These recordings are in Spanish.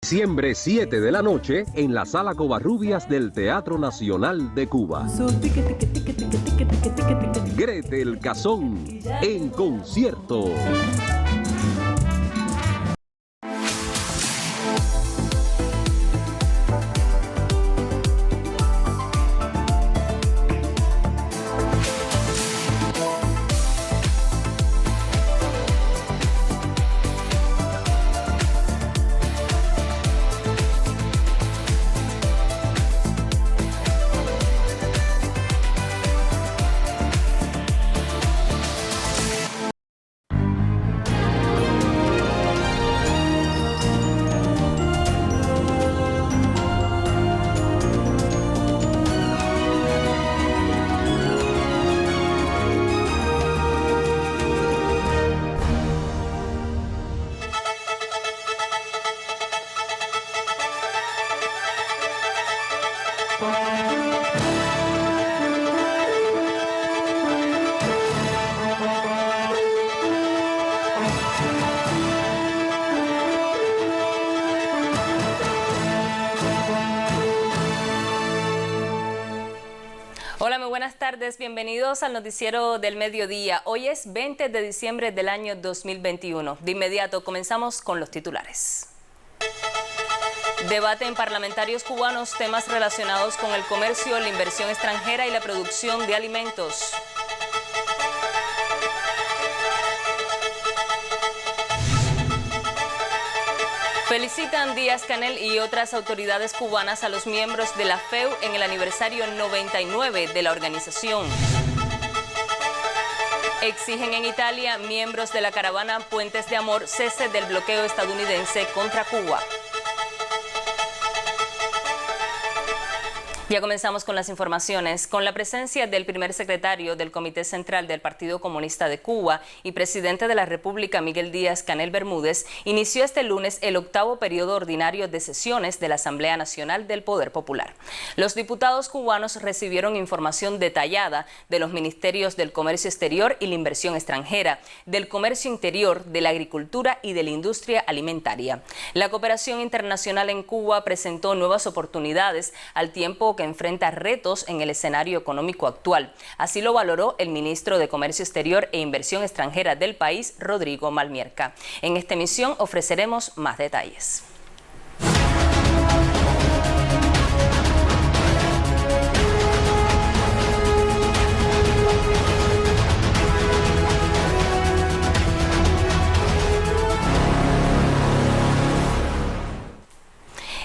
diciembre 7 de la noche en la Sala Covarrubias del Teatro Nacional de Cuba. Gretel Cazón en concierto. Hola, muy buenas tardes. Bienvenidos al noticiero del mediodía. Hoy es 20 de diciembre del año 2021. De inmediato comenzamos con los titulares. Debaten parlamentarios cubanos temas relacionados con el comercio, la inversión extranjera y la producción de alimentos. Felicitan Díaz-Canel y otras autoridades cubanas a los miembros de la FEU en el aniversario 99 de la organización. Exigen en Italia, miembros de la caravana Puentes de Amor, cese del bloqueo estadounidense contra Cuba. Ya comenzamos con las informaciones. Con la presencia del primer secretario del Comité Central del Partido Comunista de Cuba y presidente de la República, Miguel Díaz-Canel Bermúdez, inició este lunes el 8º periodo ordinario de sesiones de la Asamblea Nacional del Poder Popular. Los diputados cubanos recibieron información detallada de los ministerios del Comercio Exterior y la Inversión Extranjera, del Comercio Interior, de la Agricultura y de la Industria Alimentaria. La cooperación internacional en Cuba presentó nuevas oportunidades al tiempo que enfrenta retos en el escenario económico actual. Así lo valoró el ministro de Comercio Exterior e Inversión Extranjera del país, Rodrigo Malmierca. En esta emisión ofreceremos más detalles.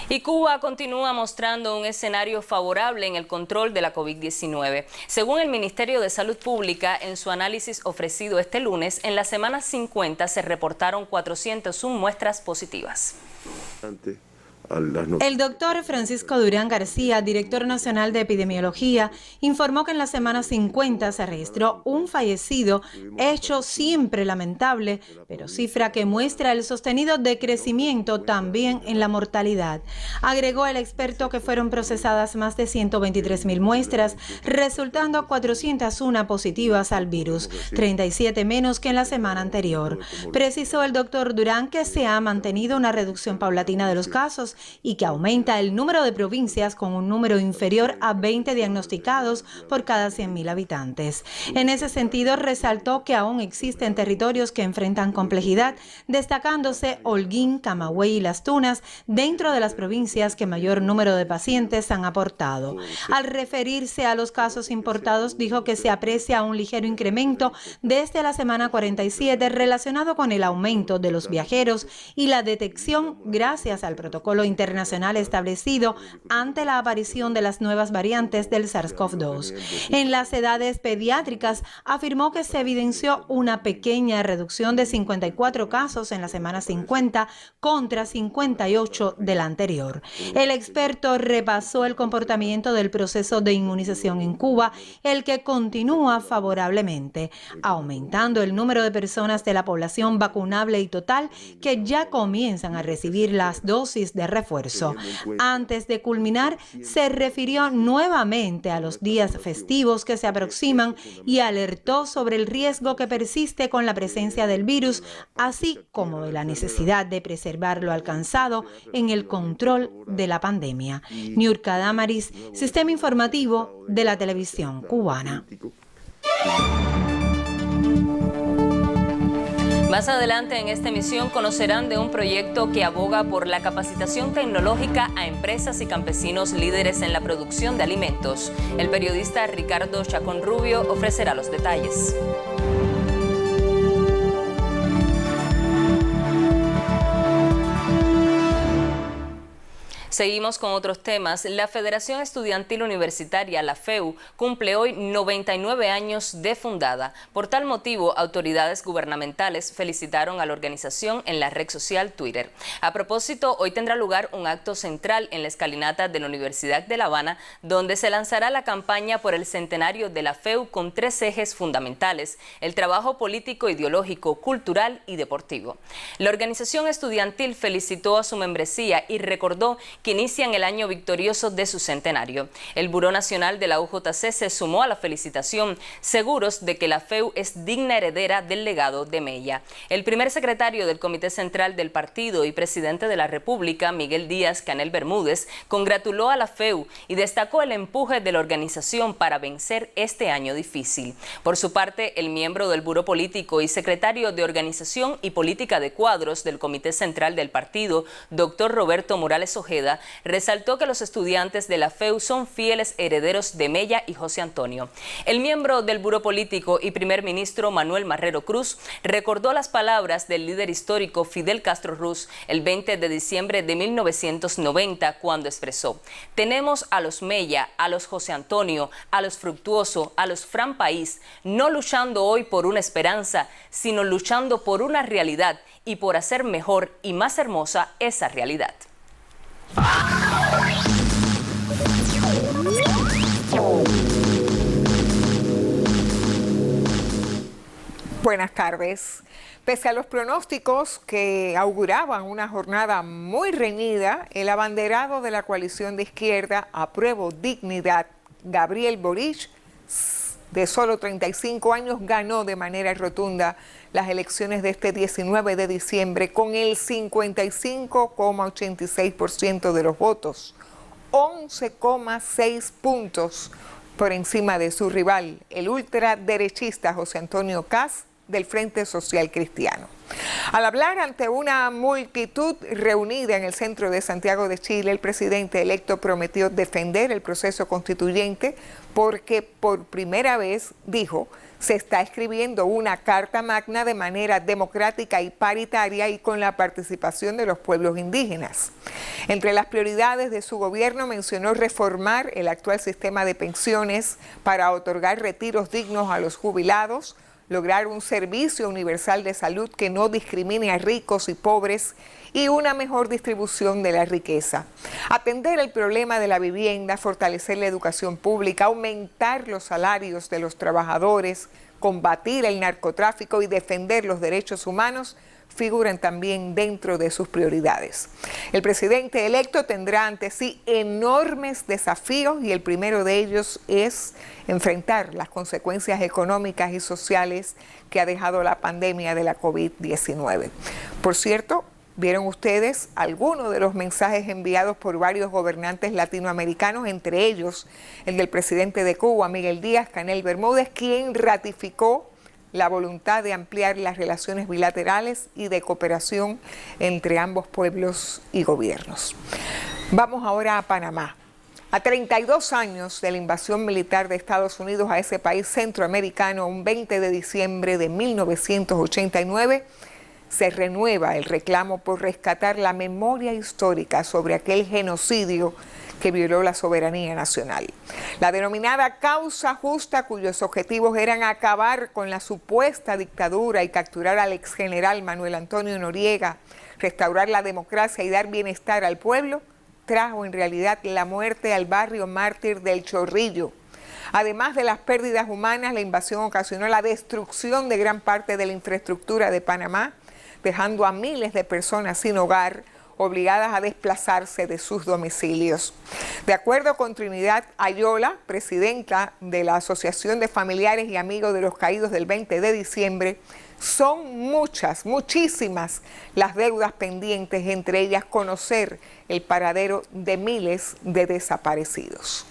Y Cuba continúa mostrando un escenario favorable en el control de la COVID-19. Según el Ministerio de Salud Pública, en su análisis ofrecido este lunes, en la semana 50 se reportaron 401 muestras positivas. El doctor Francisco Durán García, director nacional de epidemiología, informó que en la semana 50 se registró un fallecido, hecho siempre lamentable, pero cifra que muestra el sostenido decrecimiento también en la mortalidad. Agregó el experto que fueron procesadas más de 123.000 muestras, resultando 401 positivas al virus, 37 menos que en la semana anterior. Precisó el doctor Durán que se ha mantenido una reducción paulatina de los casos y que aumenta el número de provincias con un número inferior a 20 diagnosticados por cada 100.000 habitantes. En ese sentido, resaltó que aún existen territorios que enfrentan complejidad, destacándose Holguín, Camagüey y Las Tunas dentro de las provincias que mayor número de pacientes han aportado. Al referirse a los casos importados, dijo que se aprecia un ligero incremento desde la semana 47 relacionado con el aumento de los viajeros y la detección gracias al protocolo internacional establecido ante la aparición de las nuevas variantes del SARS-CoV-2. En las edades pediátricas, afirmó que se evidenció una pequeña reducción de 54 casos en la semana 50 contra 58 de la anterior. El experto repasó el comportamiento del proceso de inmunización en Cuba, el que continúa favorablemente, aumentando el número de personas de la población vacunable y total que ya comienzan a recibir las dosis de refuerzo. Antes de culminar, se refirió nuevamente a los días festivos que se aproximan y alertó sobre el riesgo que persiste con la presencia del virus, así como de la necesidad de preservar lo alcanzado en el control de la pandemia. Niurka Damaris, Sistema Informativo de la Televisión Cubana. Más adelante en esta emisión conocerán de un proyecto que aboga por la capacitación tecnológica a empresas y campesinos líderes en la producción de alimentos. El periodista Ricardo Chacón Rubio ofrecerá los detalles. Seguimos con otros temas. La Federación Estudiantil Universitaria, la FEU, cumple hoy 99 años de fundada. Por tal motivo, autoridades gubernamentales felicitaron a la organización en la red social Twitter. A propósito, hoy tendrá lugar un acto central en la escalinata de la Universidad de La Habana, donde se lanzará la campaña por el centenario de la FEU con 3 ejes fundamentales: el trabajo político, ideológico, cultural y deportivo. La organización estudiantil felicitó a su membresía y recordó que inician el año victorioso de su centenario. El Buró Nacional de la UJC se sumó a la felicitación, seguros de que la FEU es digna heredera del legado de Mella. El primer secretario del Comité Central del Partido y presidente de la República, Miguel Díaz-Canel Bermúdez, congratuló a la FEU y destacó el empuje de la organización para vencer este año difícil. Por su parte, el miembro del Buró Político y secretario de Organización y Política de Cuadros del Comité Central del Partido, doctor Roberto Morales Ojeda, resaltó que los estudiantes de la FEU son fieles herederos de Mella y José Antonio. El miembro del Buró Político y primer ministro Manuel Marrero Cruz recordó las palabras del líder histórico Fidel Castro Ruz el 20 de diciembre de 1990, cuando expresó: tenemos a los Mella, a los José Antonio, a los Fructuoso, a los Fran País, no luchando hoy por una esperanza, sino luchando por una realidad y por hacer mejor y más hermosa esa realidad. Buenas tardes. Pese a los pronósticos que auguraban una jornada muy reñida, el abanderado de la coalición de izquierda Apruebo Dignidad, Gabriel Boric, de solo 35 años, ganó de manera rotunda las elecciones de este 19 de diciembre con el 55,86% de los votos, 11,6 puntos por encima de su rival, el ultraderechista José Antonio Kast, del Frente Social Cristiano. Al hablar ante una multitud reunida en el centro de Santiago de Chile, el presidente electo prometió defender el proceso constituyente porque por primera vez, dijo, se está escribiendo una carta magna de manera democrática y paritaria y con la participación de los pueblos indígenas. Entre las prioridades de su gobierno mencionó reformar el actual sistema de pensiones para otorgar retiros dignos a los jubilados, lograr un servicio universal de salud que no discrimine a ricos y pobres y una mejor distribución de la riqueza. Atender el problema de la vivienda, fortalecer la educación pública, aumentar los salarios de los trabajadores, combatir el narcotráfico y defender los derechos humanos figuran también dentro de sus prioridades. El presidente electo tendrá ante sí enormes desafíos y el primero de ellos es enfrentar las consecuencias económicas y sociales que ha dejado la pandemia de la COVID-19. Por cierto, ¿vieron ustedes algunos de los mensajes enviados por varios gobernantes latinoamericanos, entre ellos el del presidente de Cuba, Miguel Díaz-Canel Bermúdez, quien ratificó la voluntad de ampliar las relaciones bilaterales y de cooperación entre ambos pueblos y gobiernos? Vamos ahora a Panamá. A 32 años de la invasión militar de Estados Unidos a ese país centroamericano, un 20 de diciembre de 1989, se renueva el reclamo por rescatar la memoria histórica sobre aquel genocidio que violó la soberanía nacional. La denominada causa justa, cuyos objetivos eran acabar con la supuesta dictadura y capturar al exgeneral Manuel Antonio Noriega, restaurar la democracia y dar bienestar al pueblo, trajo en realidad la muerte al barrio mártir del Chorrillo. Además de las pérdidas humanas, la invasión ocasionó la destrucción de gran parte de la infraestructura de Panamá, dejando a miles de personas sin hogar, obligadas a desplazarse de sus domicilios. De acuerdo con Trinidad Ayola, presidenta de la Asociación de Familiares y Amigos de los Caídos del 20 de diciembre, son muchísimas las deudas pendientes, entre ellas conocer el paradero de miles de desaparecidos.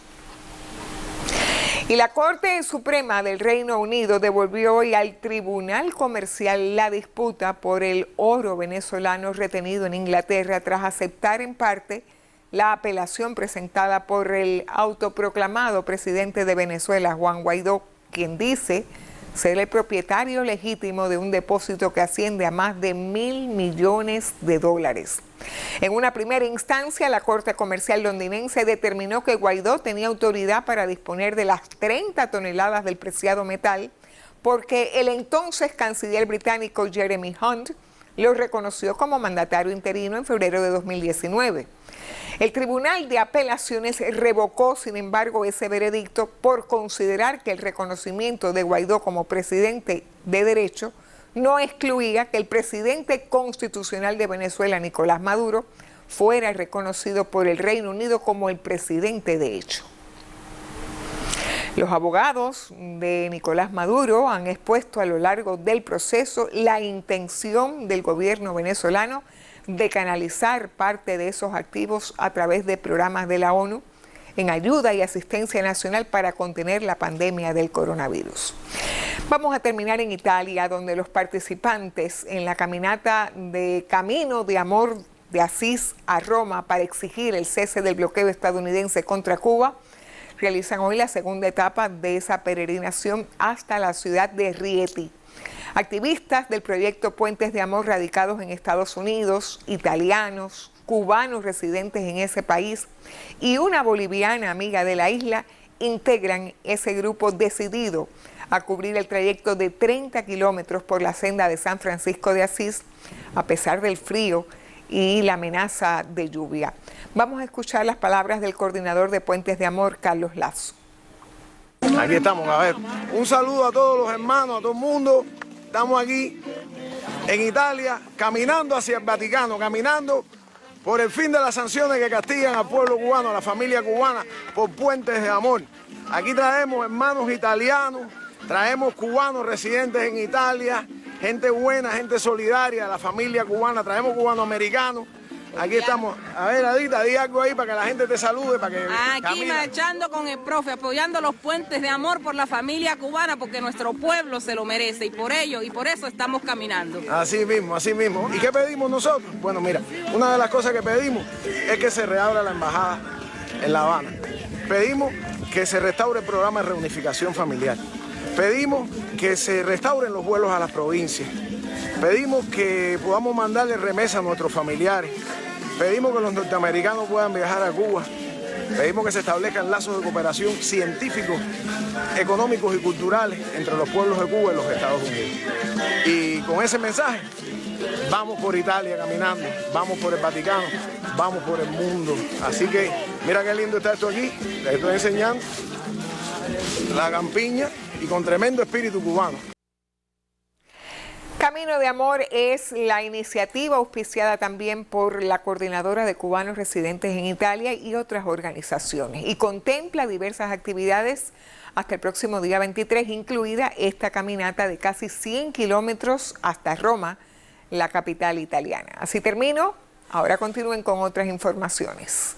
Y la Corte Suprema del Reino Unido devolvió hoy al Tribunal Comercial la disputa por el oro venezolano retenido en Inglaterra tras aceptar en parte la apelación presentada por el autoproclamado presidente de Venezuela, Juan Guaidó, quien dice ser el propietario legítimo de un depósito que asciende a más de $1.000 millones. En una primera instancia, la Corte Comercial londinense determinó que Guaidó tenía autoridad para disponer de las 30 toneladas del preciado metal, porque el entonces canciller británico Jeremy Hunt lo reconoció como mandatario interino en febrero de 2019. El Tribunal de Apelaciones revocó, sin embargo, ese veredicto por considerar que el reconocimiento de Guaidó como presidente de derecho no excluía que el presidente constitucional de Venezuela, Nicolás Maduro, fuera reconocido por el Reino Unido como el presidente de hecho. Los abogados de Nicolás Maduro han expuesto a lo largo del proceso la intención del gobierno venezolano de canalizar parte de esos activos a través de programas de la ONU en ayuda y asistencia nacional para contener la pandemia del coronavirus. Vamos a terminar en Italia, donde los participantes en la caminata de Camino de Amor de Asís a Roma para exigir el cese del bloqueo estadounidense contra Cuba realizan hoy la segunda etapa de esa peregrinación hasta la ciudad de Rieti. Activistas del proyecto Puentes de Amor radicados en Estados Unidos, italianos, cubanos residentes en ese país y una boliviana amiga de la isla integran ese grupo decidido a cubrir el trayecto de 30 kilómetros por la senda de San Francisco de Asís, a pesar del frío y la amenaza de lluvia. Vamos a escuchar las palabras del coordinador de Puentes de Amor, Carlos Lazo. Aquí estamos, a ver, un saludo a todos los hermanos, a todo el mundo. Estamos aquí en Italia, caminando hacia el Vaticano, caminando por el fin de las sanciones que castigan al pueblo cubano, a la familia cubana, por Puentes de Amor. Aquí traemos hermanos italianos, traemos cubanos residentes en Italia, gente buena, gente solidaria, la familia cubana, traemos cubanoamericanos. Aquí estamos. A ver, Adita, di algo ahí para que la gente te salude, para que aquí marchando con el profe, apoyando los puentes de amor por la familia cubana, porque nuestro pueblo se lo merece y por eso estamos caminando. Así mismo, así mismo. ¿Y qué pedimos nosotros? Bueno, mira, una de las cosas que pedimos es que se reabra la embajada en La Habana. Pedimos que se restaure el programa de reunificación familiar. Pedimos que se restauren los vuelos a las provincias. Pedimos que podamos mandarle remesas a nuestros familiares. Pedimos que los norteamericanos puedan viajar a Cuba. Pedimos que se establezcan lazos de cooperación científicos, económicos y culturales entre los pueblos de Cuba y los Estados Unidos. Y con ese mensaje, vamos por Italia caminando, vamos por el Vaticano, vamos por el mundo. Así que mira qué lindo está esto aquí. Les estoy enseñando la campiña y con tremendo espíritu cubano. Camino de Amor es la iniciativa auspiciada también por la Coordinadora de Cubanos Residentes en Italia y otras organizaciones y contempla diversas actividades hasta el próximo día 23, incluida esta caminata de casi 100 kilómetros hasta Roma, la capital italiana. Así termino, ahora continúen con otras informaciones.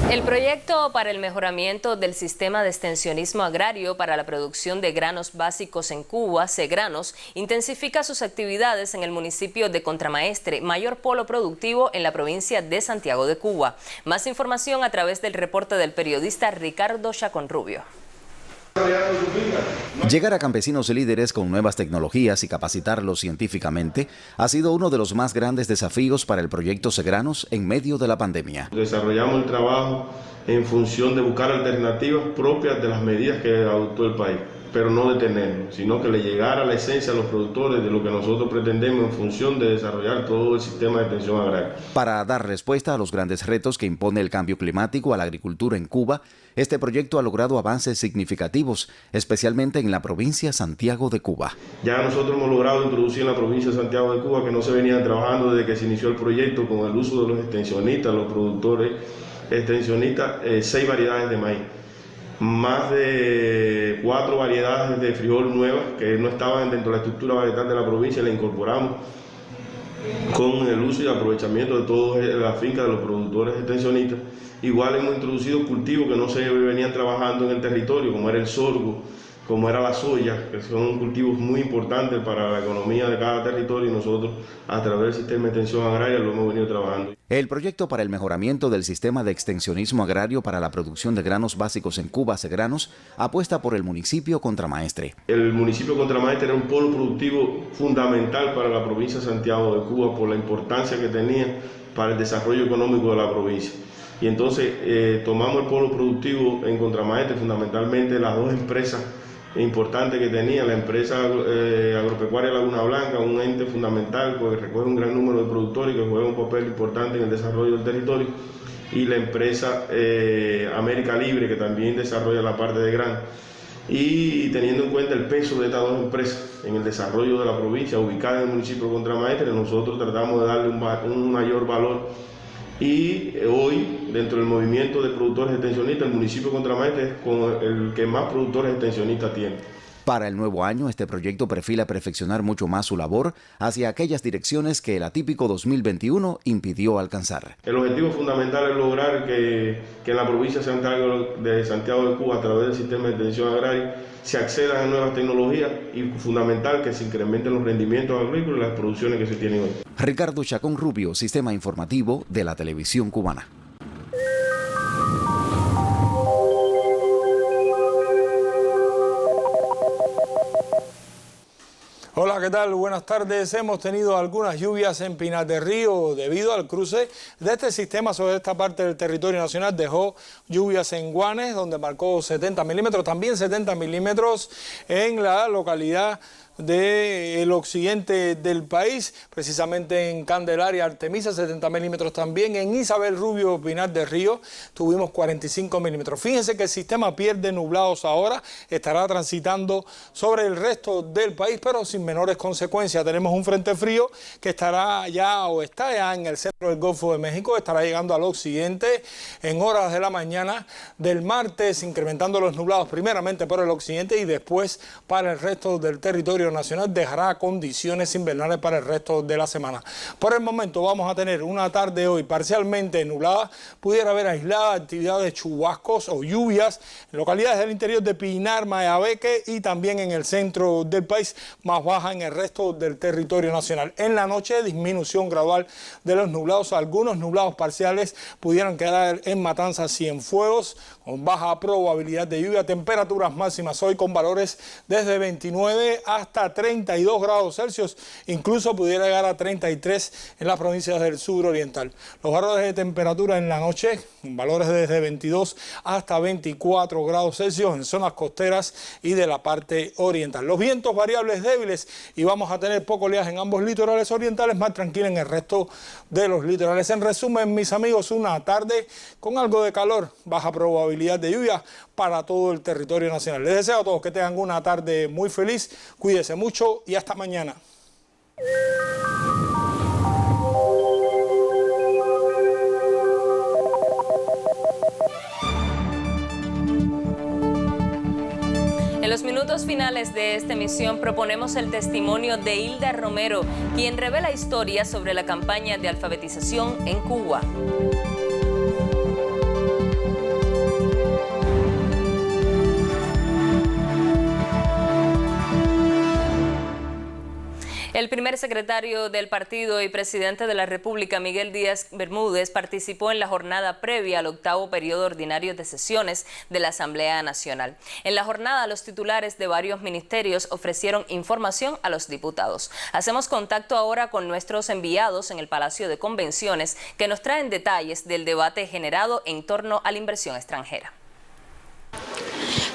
El proyecto para el mejoramiento del sistema de extensionismo agrario para la producción de granos básicos en Cuba, Segranos, intensifica sus actividades en el municipio de Contramaestre, mayor polo productivo en la provincia de Santiago de Cuba. Más información a través del reporte del periodista Ricardo Chacón Rubio. Llegar a campesinos líderes con nuevas tecnologías y capacitarlos científicamente ha sido uno de los más grandes desafíos para el proyecto Segranos en medio de la pandemia. Desarrollamos el trabajo en función de buscar alternativas propias de las medidas que adoptó el país. pero no detenernos, sino que le llegara la esencia a los productores de lo que nosotros pretendemos en función de desarrollar todo el sistema de extensión agraria. Para dar respuesta a los grandes retos que impone el cambio climático a la agricultura en Cuba, este proyecto ha logrado avances significativos, especialmente en la provincia Santiago de Cuba. Ya nosotros hemos logrado introducir en la provincia de Santiago de Cuba, que no se venía trabajando desde que se inició el proyecto, con el uso de los extensionistas, los productores extensionistas, 6 variedades de maíz. Más de 4 variedades de frijol nuevas que no estaban dentro de la estructura vegetal de la provincia, la incorporamos con el uso y aprovechamiento de todas las fincas de los productores extensionistas. Igual hemos introducido cultivos que no se venían trabajando en el territorio, como era el sorgo, como era la soya, que son cultivos muy importantes para la economía de cada territorio, y nosotros a través del sistema de extensión agraria lo hemos venido trabajando. El proyecto para el mejoramiento del sistema de extensionismo agrario para la producción de granos básicos en Cuba, Segranos, apuesta por el municipio Contramaestre. El municipio Contramaestre era un polo productivo fundamental para la provincia de Santiago de Cuba por la importancia que tenía para el desarrollo económico de la provincia. Y entonces tomamos el polo productivo en Contramaestre, fundamentalmente las 2 empresas importante que tenía, la empresa agropecuaria Laguna Blanca, un ente fundamental porque recoge un gran número de productores que juega un papel importante en el desarrollo del territorio, y la empresa América Libre, que también desarrolla la parte de grano. Y teniendo en cuenta el peso de estas 2 empresas en el desarrollo de la provincia, ubicada en el municipio de Contramaestre, nosotros tratamos de darle un mayor valor. Y hoy, dentro del movimiento de productores extensionistas, el municipio de Contramaestre es el que más productores extensionistas tiene. Para el nuevo año, este proyecto perfila perfeccionar mucho más su labor hacia aquellas direcciones que el atípico 2021 impidió alcanzar. El objetivo fundamental es lograr que en la provincia de Santiago de Cuba, a través del sistema de extensión agraria, se accedan a nuevas tecnologías y fundamental que se incrementen los rendimientos agrícolas y las producciones que se tienen hoy. Ricardo Chacón Rubio, Sistema Informativo de la Televisión Cubana. Hola, ¿qué tal? Buenas tardes. Hemos tenido algunas lluvias en Pinar del Río debido al cruce de este sistema sobre esta parte del territorio nacional. Dejó lluvias en Guanes, donde marcó 70 milímetros, también 70 milímetros en la localidad del occidente del país, precisamente en Candelaria, Artemisa, 70 milímetros también. En Isabel Rubio, Pinar del Río, tuvimos 45 milímetros. Fíjense que el sistema pierde nublados ahora, estará transitando sobre el resto del país, pero sin menores consecuencias. Tenemos un frente frío que estará ya o está ya en el centro del Golfo de México, estará llegando al occidente en horas de la mañana del martes, incrementando los nublados primeramente por el occidente y después para el resto del territorio nacional. Dejará condiciones invernales para el resto de la semana. Por el momento vamos a tener una tarde hoy parcialmente nublada, pudiera haber aislada actividad de chubascos o lluvias en localidades del interior de Pinar, Mayabeque y también en el centro del país, más baja en el resto del territorio nacional. En la noche, disminución gradual de los nublados, algunos nublados parciales pudieran quedar en Matanzas, Cienfuegos, con baja probabilidad de lluvia. Temperaturas máximas hoy con valores desde 29 hasta 32 grados Celsius, incluso pudiera llegar a 33 en las provincias del suroriental. Los valores de temperatura en la noche, valores desde 22 hasta 24 grados Celsius en zonas costeras y de la parte oriental. Los vientos variables débiles y vamos a tener poco oleaje en ambos litorales orientales, más tranquila en el resto de los litorales. En resumen, mis amigos, una tarde con algo de calor, baja probabilidad de lluvia para todo el territorio nacional. Les deseo a todos que tengan una tarde muy feliz, cuídense mucho y hasta mañana. En los minutos finales de esta emisión proponemos el testimonio de Hilda Romero, quien revela historias sobre la campaña de alfabetización en Cuba. El primer secretario del partido y presidente de la República, Miguel Díaz Bermúdez, participó en la jornada previa al 8º periodo ordinario de sesiones de la Asamblea Nacional. En la jornada, los titulares de varios ministerios ofrecieron información a los diputados. Hacemos contacto ahora con nuestros enviados en el Palacio de Convenciones, que nos traen detalles del debate generado en torno a la inversión extranjera.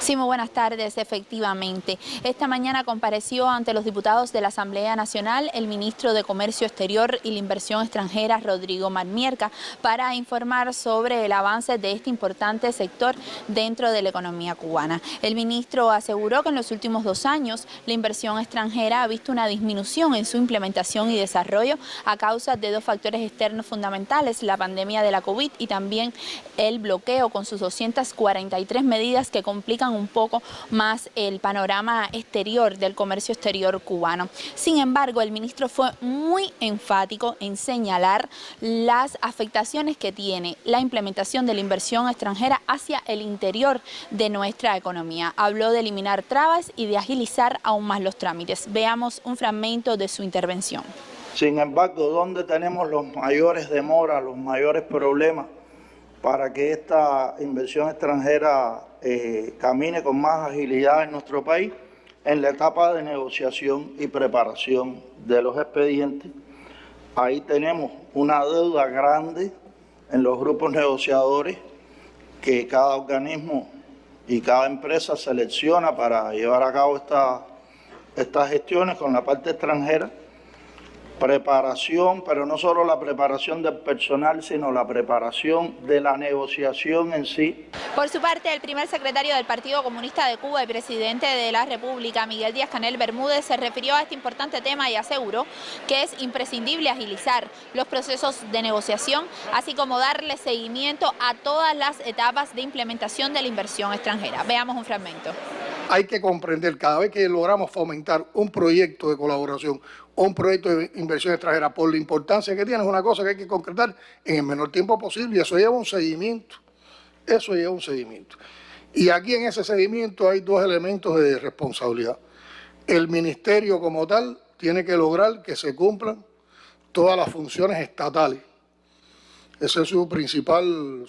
Sí, muy buenas tardes. Efectivamente, esta mañana compareció ante los diputados de la Asamblea Nacional el ministro de Comercio Exterior y la Inversión Extranjera, Rodrigo Marmierca, para informar sobre el avance de este importante sector dentro de la economía cubana. El ministro aseguró que en los últimos 2 años la inversión extranjera ha visto una disminución en su implementación y desarrollo a causa de 2 factores externos fundamentales: la pandemia de la COVID y también el bloqueo con sus 243 medidas que complican un poco más el panorama exterior del comercio exterior cubano. Sin embargo, el ministro fue muy enfático en señalar las afectaciones que tiene la implementación de la inversión extranjera hacia el interior de nuestra economía. Habló de eliminar trabas y de agilizar aún más los trámites. Veamos un fragmento de su intervención. Sin embargo, ¿dónde tenemos los mayores demoras, los mayores problemas para que esta inversión extranjera camine con más agilidad en nuestro país? En la etapa de negociación y preparación de los expedientes. Ahí tenemos una deuda grande en los grupos negociadores que cada organismo y cada empresa selecciona para llevar a cabo estas gestiones con la parte extranjera. Preparación, pero no solo la preparación del personal, sino la preparación de la negociación en sí. Por su parte, el primer secretario del Partido Comunista de Cuba y presidente de la República, Miguel Díaz-Canel Bermúdez, se refirió a este importante tema y aseguró que es imprescindible agilizar los procesos de negociación, así como darle seguimiento a todas las etapas de implementación de la inversión extranjera. Veamos un fragmento. Hay que comprender, cada vez que logramos fomentar un proyecto de colaboración o un proyecto de inversión extranjera, por la importancia que tiene, es una cosa que hay que concretar en el menor tiempo posible, y eso lleva un seguimiento. Eso lleva un seguimiento. Y aquí en ese seguimiento hay 2 elementos de responsabilidad. El ministerio como tal tiene que lograr que se cumplan todas las funciones estatales. Ese es su principal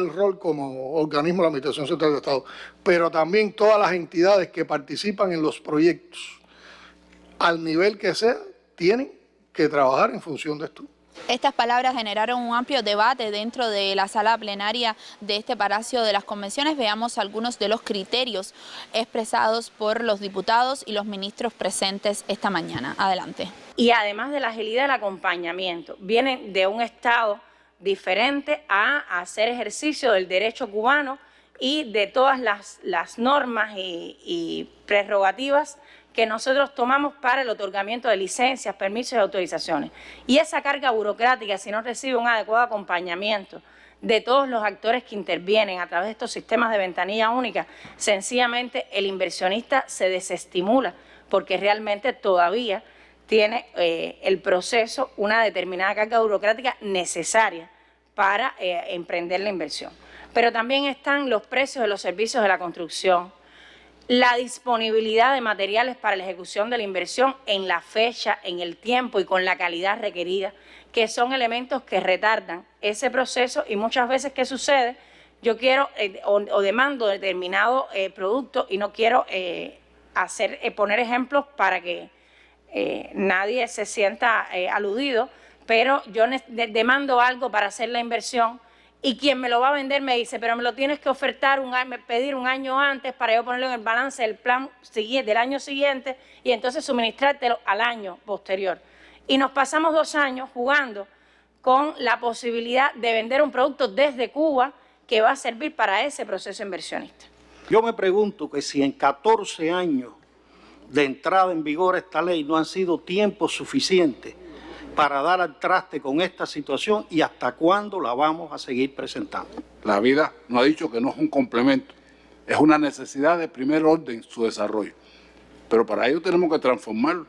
rol como organismo de la Administración Central del Estado. Pero también todas las entidades que participan en los proyectos, al nivel que sea, tienen que trabajar en función de esto. Estas palabras generaron un amplio debate dentro de la sala plenaria de este Palacio de las Convenciones. Veamos algunos de los criterios expresados por los diputados y los ministros presentes esta mañana. Adelante. Y además de la agilidad del acompañamiento, vienen de un Estado diferente a hacer ejercicio del derecho cubano y de todas las normas y prerrogativas que nosotros tomamos para el otorgamiento de licencias, permisos y autorizaciones. Y esa carga burocrática, si no recibe un adecuado acompañamiento de todos los actores que intervienen a través de estos sistemas de ventanilla única, sencillamente el inversionista se desestimula, porque realmente todavía tiene el proceso una determinada carga burocrática necesaria para emprender la inversión. Pero también están los precios de los servicios de la construcción, la disponibilidad de materiales para la ejecución de la inversión en la fecha, en el tiempo y con la calidad requerida, que son elementos que retardan ese proceso. Y muchas veces, ¿qué sucede? Yo quiero o demando determinado producto y no quiero poner ejemplos para que nadie se sienta aludido, pero yo demando algo para hacer la inversión y quien me lo va a vender me dice, pero me lo tienes que ofertar, pedir un año antes para yo ponerlo en el balance del plan del año siguiente y entonces suministrártelo al año posterior. Y nos pasamos 2 años jugando con la posibilidad de vender un producto desde Cuba que va a servir para ese proceso inversionista. Yo me pregunto que si en 14 años de entrada en vigor esta ley no han sido tiempo suficiente para dar al traste con esta situación y hasta cuándo la vamos a seguir presentando. La vida nos ha dicho que no es un complemento, es una necesidad de primer orden su desarrollo. Pero para ello tenemos que transformarlo,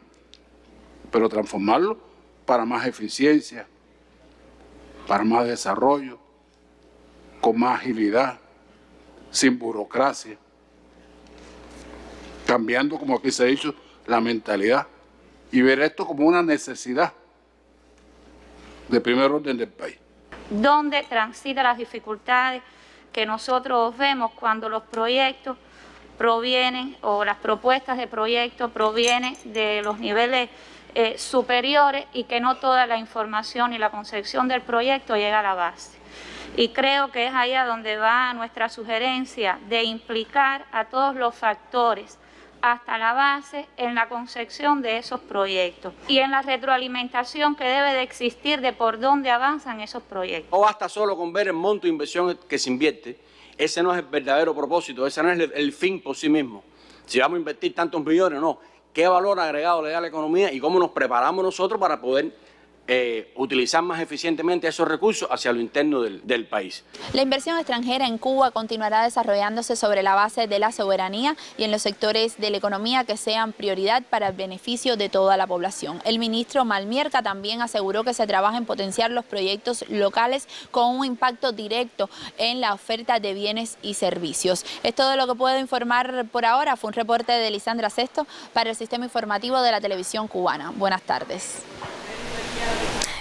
pero transformarlo para más eficiencia, para más desarrollo, con más agilidad, sin burocracia, cambiando, como aquí se ha dicho, la mentalidad y ver esto como una necesidad de primer orden del país. ¿Dónde transita las dificultades que nosotros vemos cuando los proyectos provienen o las propuestas de proyectos provienen de los niveles superiores y que no toda la información y la concepción del proyecto llega a la base? Y creo que es ahí a donde va nuestra sugerencia de implicar a todos los factores hasta la base en la concepción de esos proyectos y en la retroalimentación que debe de existir de por dónde avanzan esos proyectos. No basta solo con ver el monto de inversión que se invierte, ese no es el verdadero propósito, ese no es el fin por sí mismo. Si vamos a invertir tantos millones, no. ¿Qué valor agregado le da a la economía y cómo nos preparamos nosotros para poder utilizar más eficientemente esos recursos hacia lo interno del país? La inversión extranjera en Cuba continuará desarrollándose sobre la base de la soberanía y en los sectores de la economía que sean prioridad para el beneficio de toda la población. El ministro Marmierca también aseguró que se trabaja en potenciar los proyectos locales con un impacto directo en la oferta de bienes y servicios. Es todo lo que puedo informar por ahora. Fue un reporte de Lisandra Sesto para el Sistema Informativo de la Televisión Cubana. Buenas tardes.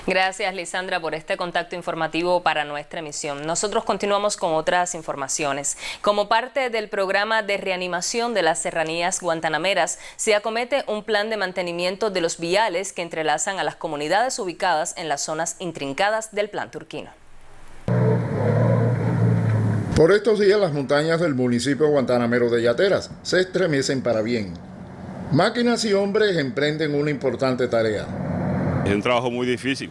Gracias, Lisandra, por este contacto informativo para nuestra emisión. Nosotros continuamos con otras informaciones. Como parte del programa de reanimación de las serranías guantanameras, se acomete un plan de mantenimiento de los viales que entrelazan a las comunidades ubicadas en las zonas intrincadas del Plan Turquino. Por estos días, las montañas del municipio guantanamero de Yateras se estremecen para bien. Máquinas y hombres emprenden una importante tarea. Es un trabajo muy difícil.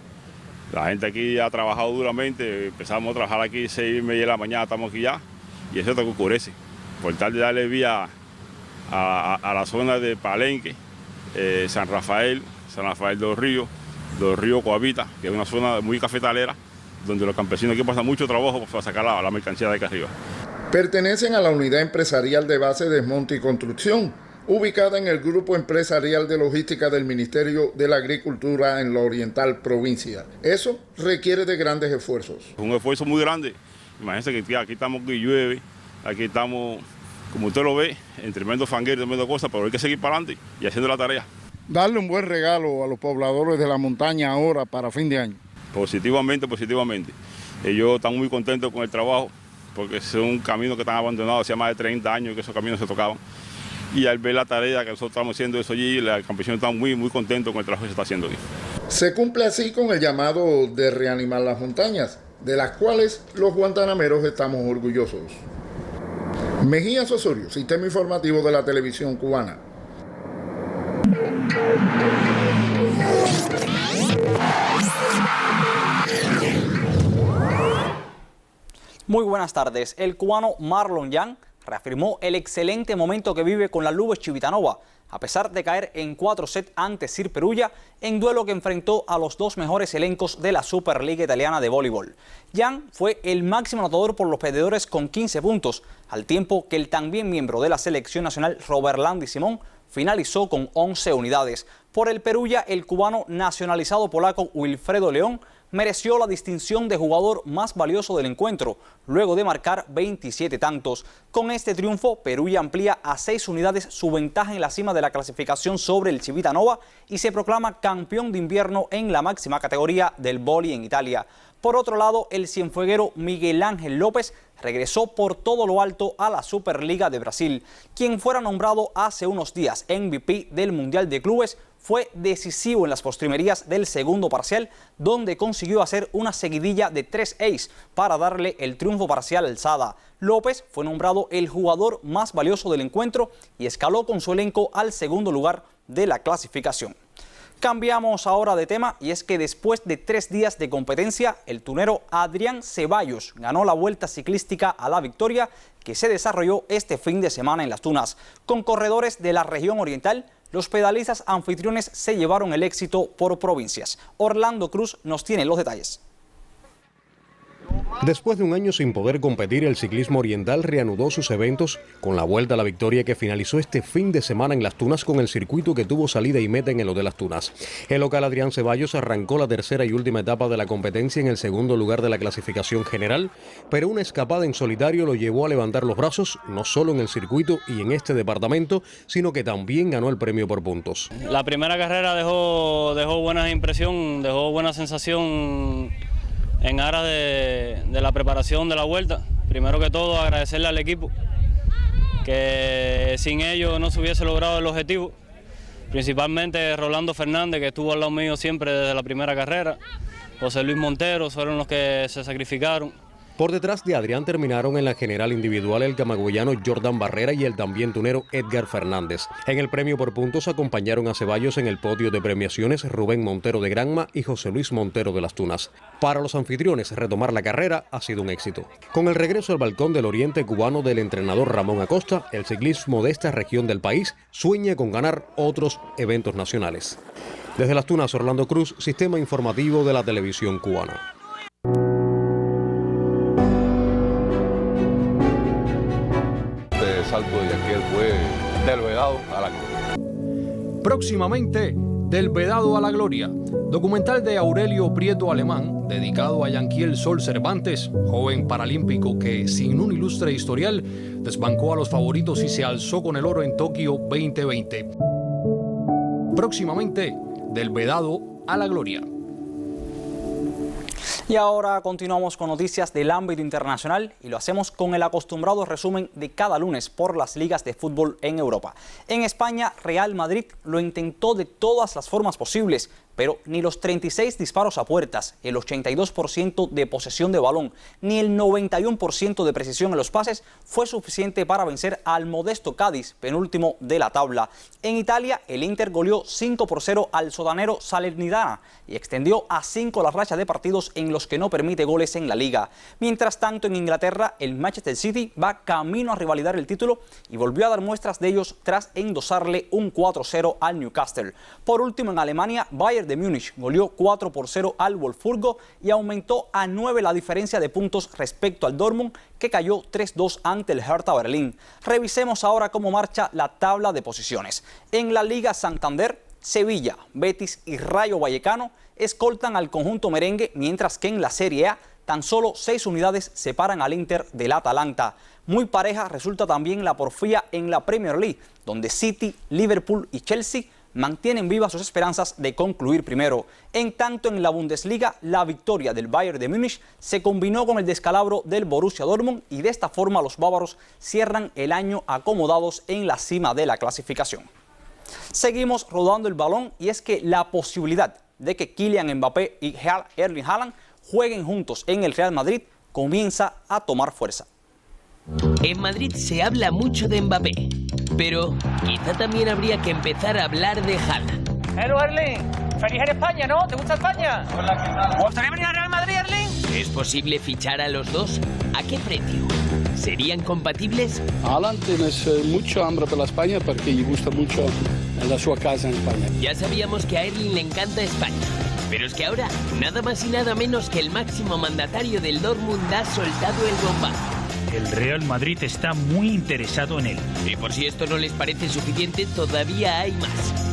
La gente aquí ha trabajado duramente. Empezamos a trabajar aquí 6:30 de la mañana, estamos aquí ya. Y eso es lo que oscurece. Por tal de darle vía a la zona de Palenque, San Rafael Dos Ríos Coavita, que es una zona muy cafetalera, donde los campesinos aquí pasan mucho trabajo para sacar la mercancía de acá arriba. Pertenecen a la unidad empresarial de base Desmonte y Construcción, ubicada en el Grupo Empresarial de Logística del Ministerio de la Agricultura en la Oriental Provincia. Eso requiere de grandes esfuerzos. Es un esfuerzo muy grande. Imagínense que aquí estamos que llueve, aquí estamos, como usted lo ve, en tremendo fanguero, tremendo cosa, pero hay que seguir para adelante y haciendo la tarea. Darle un buen regalo a los pobladores de la montaña ahora para fin de año. Positivamente. Ellos están muy contentos con el trabajo, porque son caminos que están abandonados hace más de 30 años que esos caminos se tocaban. Y al ver la tarea que nosotros estamos haciendo eso allí, los campesinos están muy contentos con el trabajo que se está haciendo aquí. Se cumple así con el llamado de reanimar las montañas, de las cuales los guantanameros estamos orgullosos. Mejías Osorio, Sistema Informativo de la Televisión Cubana. Muy buenas tardes. El cubano Marlon Yan reafirmó el excelente momento que vive con la Lubez Civitanova, a pesar de caer en 4 sets ante Sir Perugia en duelo que enfrentó a los dos mejores elencos de la Superliga Italiana de voleibol. Yan fue el máximo anotador por los perdedores con 15 puntos, al tiempo que el también miembro de la selección nacional Roberlandi Simón finalizó con 11 unidades. Por el Perugia, el cubano nacionalizado polaco Wilfredo León mereció la distinción de jugador más valioso del encuentro, luego de marcar 27 tantos. Con este triunfo, Perugia amplía a 6 unidades su ventaja en la cima de la clasificación sobre el Civitanova y se proclama campeón de invierno en la máxima categoría del vóley en Italia. Por otro lado, el cienfueguero Miguel Ángel López regresó por todo lo alto a la Superliga de Brasil. Quien fuera nombrado hace unos días MVP del Mundial de Clubes fue decisivo en las postrimerías del segundo parcial, donde consiguió hacer una seguidilla de 3 aces para darle el triunfo parcial al Sada. López fue nombrado el jugador más valioso del encuentro y escaló con su elenco al segundo lugar de la clasificación. Cambiamos ahora de tema y es que después de 3 días de competencia, el tunero Adrián Ceballos ganó la Vuelta Ciclística a la Victoria que se desarrolló este fin de semana en Las Tunas. Con corredores de la región oriental, los pedalistas anfitriones se llevaron el éxito por provincias. Orlando Cruz nos tiene los detalles. Después de un año sin poder competir, el ciclismo oriental reanudó sus eventos con la Vuelta a la Victoria que finalizó este fin de semana en Las Tunas con el circuito que tuvo salida y meta en el Hotel Las Tunas. El local Adrián Ceballos arrancó la tercera y última etapa de la competencia en el segundo lugar de la clasificación general, pero una escapada en solitario lo llevó a levantar los brazos, no solo en el circuito y en este departamento, sino que también ganó el premio por puntos. La primera carrera dejó buena impresión, dejó buena sensación en aras de la preparación de la vuelta. Primero que todo agradecerle al equipo, que sin ellos no se hubiese logrado el objetivo, principalmente Rolando Fernández, que estuvo al lado mío siempre desde la primera carrera, José Luis Montero, fueron los que se sacrificaron, Por detrás de Adrián terminaron en la general individual el camagüeyano Jordan Barrera y el también tunero Edgar Fernández. En el premio por puntos acompañaron a Ceballos en el podio de premiaciones Rubén Montero de Granma y José Luis Montero de Las Tunas. Para los anfitriones, retomar la carrera ha sido un éxito. Con el regreso al balcón del oriente cubano del entrenador Ramón Acosta, el ciclismo de esta región del país sueña con ganar otros eventos nacionales. Desde Las Tunas, Orlando Cruz, Sistema Informativo de la Televisión Cubana. Salto de aquel fue del vedado a la gloria. Próximamente, Del vedado a la gloria, documental de Aurelio Prieto Alemán, dedicado a Yanquiel Sol Cervantes, joven paralímpico que, sin un ilustre historial, desbancó a los favoritos y se alzó con el oro en Tokio 2020. Próximamente, Del vedado a la gloria. Y ahora continuamos con noticias del ámbito internacional y lo hacemos con el acostumbrado resumen de cada lunes por las ligas de fútbol en Europa. En España, Real Madrid lo intentó de todas las formas posibles, pero ni los 36 disparos a puertas, el 82% de posesión de balón, ni el 91% de precisión en los pases fue suficiente para vencer al modesto Cádiz, penúltimo de la tabla. En Italia, el Inter goleó 5-0 al sotanero Salernitana y extendió a 5 la racha de partidos en los que no permite goles en la Liga. Mientras tanto, en Inglaterra, el Manchester City va camino a revalidar el título y volvió a dar muestras de ellos tras endosarle un 4-0 al Newcastle. Por último, en Alemania, Bayern de Múnich goleó 4-0 al Wolfsburgo y aumentó a 9 la diferencia de puntos respecto al Dortmund, que cayó 3-2 ante el Hertha Berlín. Revisemos ahora cómo marcha la tabla de posiciones. En la Liga Santander, Sevilla, Betis y Rayo Vallecano escoltan al conjunto merengue, mientras que en la Serie A tan solo 6 unidades separan al Inter del Atalanta. Muy pareja resulta también la porfía en la Premier League, donde City, Liverpool y Chelsea mantienen vivas sus esperanzas de concluir primero. En tanto, en la Bundesliga, la victoria del Bayern de Múnich se combinó con el descalabro del Borussia Dortmund y de esta forma los bávaros cierran el año acomodados en la cima de la clasificación. Seguimos rodando el balón y es que la posibilidad de que Kylian Mbappé y Erling Haaland jueguen juntos en el Real Madrid comienza a tomar fuerza. En Madrid se habla mucho de Mbappé, pero quizá también habría que empezar a hablar de Haaland. Hello, Erling. Feliz en España, ¿no? ¿Te gusta España? Hola, ¿qué tal? ¿Te gustaría venir al Real Madrid, Erling? ¿Es posible fichar a los dos? ¿A qué precio? ¿Serían compatibles? Haaland tiene mucho hambre por España porque le gusta mucho la su casa en España. Ya sabíamos que a Erling le encanta España, pero es que ahora nada más y nada menos que el máximo mandatario del Dortmund ha soltado el bombazo. El Real Madrid está muy interesado en él. Y por si esto no les parece suficiente, todavía hay más.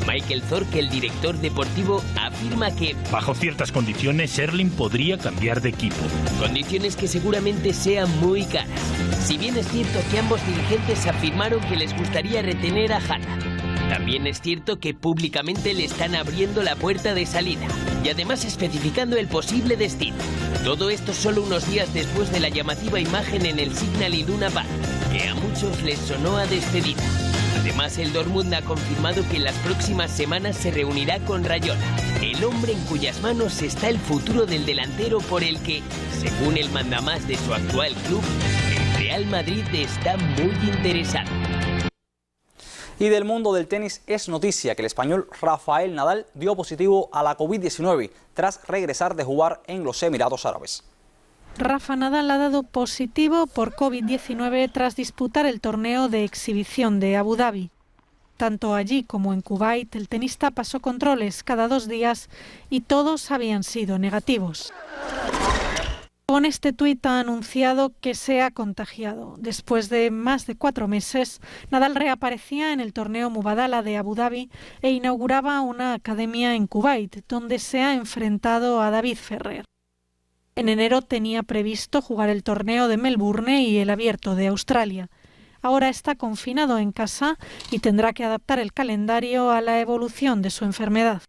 Michael Zorc, el director deportivo, afirma que bajo ciertas condiciones, Erling podría cambiar de equipo. Condiciones que seguramente sean muy caras. Si bien es cierto que ambos dirigentes afirmaron que les gustaría retener a Haaland, también es cierto que públicamente le están abriendo la puerta de salida y además especificando el posible destino. Todo esto solo unos días después de la llamativa imagen en el Signal Iduna Park, que a muchos les sonó a despedida. Además, el Dortmund ha confirmado que en las próximas semanas se reunirá con Rayola, el hombre en cuyas manos está el futuro del delantero por el que, según el mandamás de su actual club, el Real Madrid está muy interesado. Y del mundo del tenis es noticia que el español Rafael Nadal dio positivo a la COVID-19 tras regresar de jugar en los Emiratos Árabes. Rafa Nadal ha dado positivo por COVID-19 tras disputar el torneo de exhibición de Abu Dhabi. Tanto allí como en Kuwait, el tenista pasó controles cada 2 días y todos habían sido negativos. Con este tuit ha anunciado que se ha contagiado. Después de más de 4 meses, Nadal reaparecía en el torneo Mubadala de Abu Dhabi e inauguraba una academia en Kuwait, donde se ha enfrentado a David Ferrer. En enero tenía previsto jugar el torneo de Melbourne y el Abierto de Australia. Ahora está confinado en casa y tendrá que adaptar el calendario a la evolución de su enfermedad.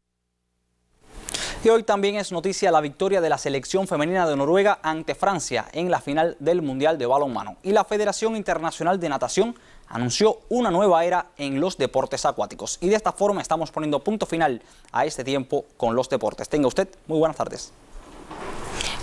Y hoy también es noticia la victoria de la selección femenina de Noruega ante Francia en la final del Mundial de Balonmano. Y la Federación Internacional de Natación anunció una nueva era en los deportes acuáticos. Y de esta forma estamos poniendo punto final a este tiempo con los deportes. Tenga usted muy buenas tardes.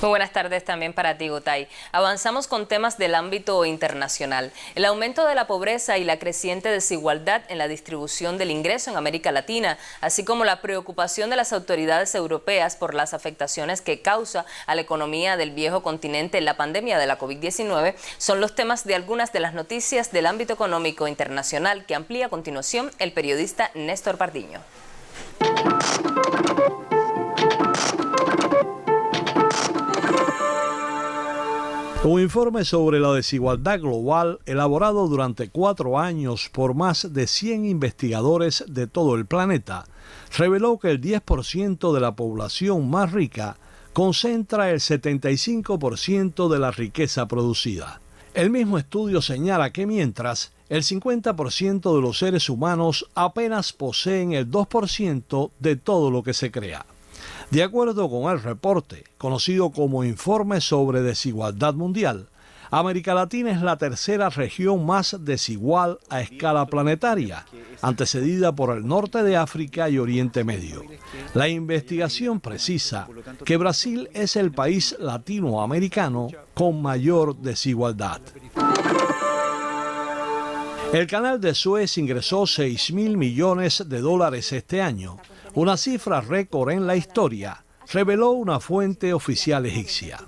Muy buenas tardes también para ti, Gotay. Avanzamos con temas del ámbito internacional. El aumento de la pobreza y la creciente desigualdad en la distribución del ingreso en América Latina, así como la preocupación de las autoridades europeas por las afectaciones que causa a la economía del viejo continente la pandemia de la COVID-19, son los temas de algunas de las noticias del ámbito económico internacional que amplía a continuación el periodista Néstor Pardiño. Un informe sobre la desigualdad global elaborado durante 4 años por más de 100 investigadores de todo el planeta reveló que el 10% de la población más rica concentra el 75% de la riqueza producida. El mismo estudio señala que mientras el 50% de los seres humanos apenas poseen el 2% de todo lo que se crea. De acuerdo con el reporte, conocido como Informe sobre Desigualdad Mundial, América Latina es la tercera región más desigual a escala planetaria, antecedida por el norte de África y Oriente Medio. La investigación precisa que Brasil es el país latinoamericano con mayor desigualdad. El canal de Suez ingresó $6.000 millones este año, una cifra récord en la historia, reveló una fuente oficial egipcia.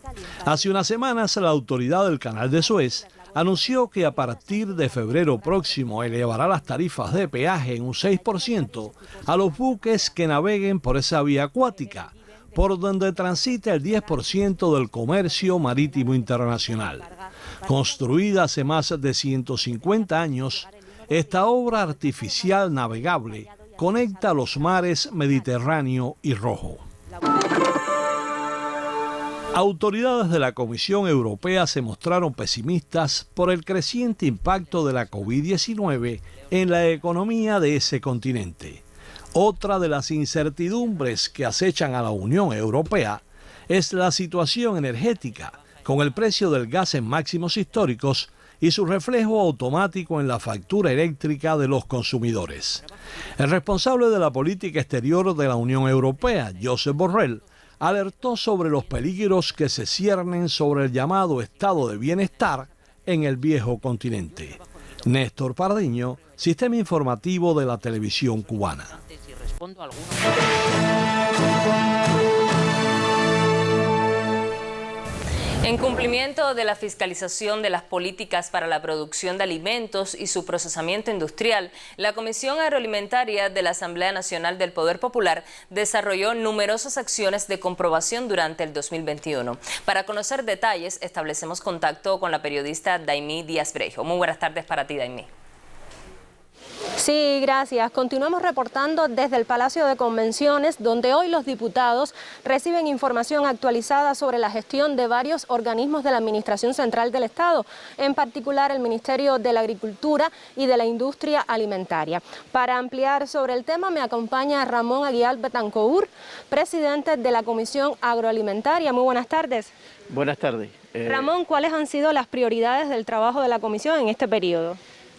Hace unas semanas, la autoridad del canal de Suez anunció que a partir de febrero próximo elevará las tarifas de peaje en un 6% a los buques que naveguen por esa vía acuática, por donde transita el 10% del comercio marítimo internacional. Construida hace más de 150 años, esta obra artificial navegable conecta los mares Mediterráneo y Rojo. Autoridades de la Comisión Europea se mostraron pesimistas por el creciente impacto de la COVID-19 en la economía de ese continente. Otra de las incertidumbres que acechan a la Unión Europea es la situación energética, con el precio del gas en máximos históricos y su reflejo automático en la factura eléctrica de los consumidores. El responsable de la política exterior de la Unión Europea, Josep Borrell, alertó sobre los peligros que se ciernen sobre el llamado estado de bienestar en el viejo continente. Néstor Pardiño, Sistema Informativo de la Televisión Cubana. En cumplimiento de la fiscalización de las políticas para la producción de alimentos y su procesamiento industrial, la Comisión Agroalimentaria de la Asamblea Nacional del Poder Popular desarrolló numerosas acciones de comprobación durante el 2021. Para conocer detalles, establecemos contacto con la periodista Daimí Díaz Brejo. Muy buenas tardes para ti, Daimí. Sí, gracias. Continuamos reportando desde el Palacio de Convenciones, donde hoy los diputados reciben información actualizada sobre la gestión de varios organismos de la Administración Central del Estado, en particular el Ministerio de la Agricultura y de la Industria Alimentaria. Para ampliar sobre el tema me acompaña Ramón Aguilar Betancourt, presidente de la Comisión Agroalimentaria. Muy buenas tardes. Buenas tardes. Ramón, ¿cuáles han sido las prioridades del trabajo de la Comisión en este periodo?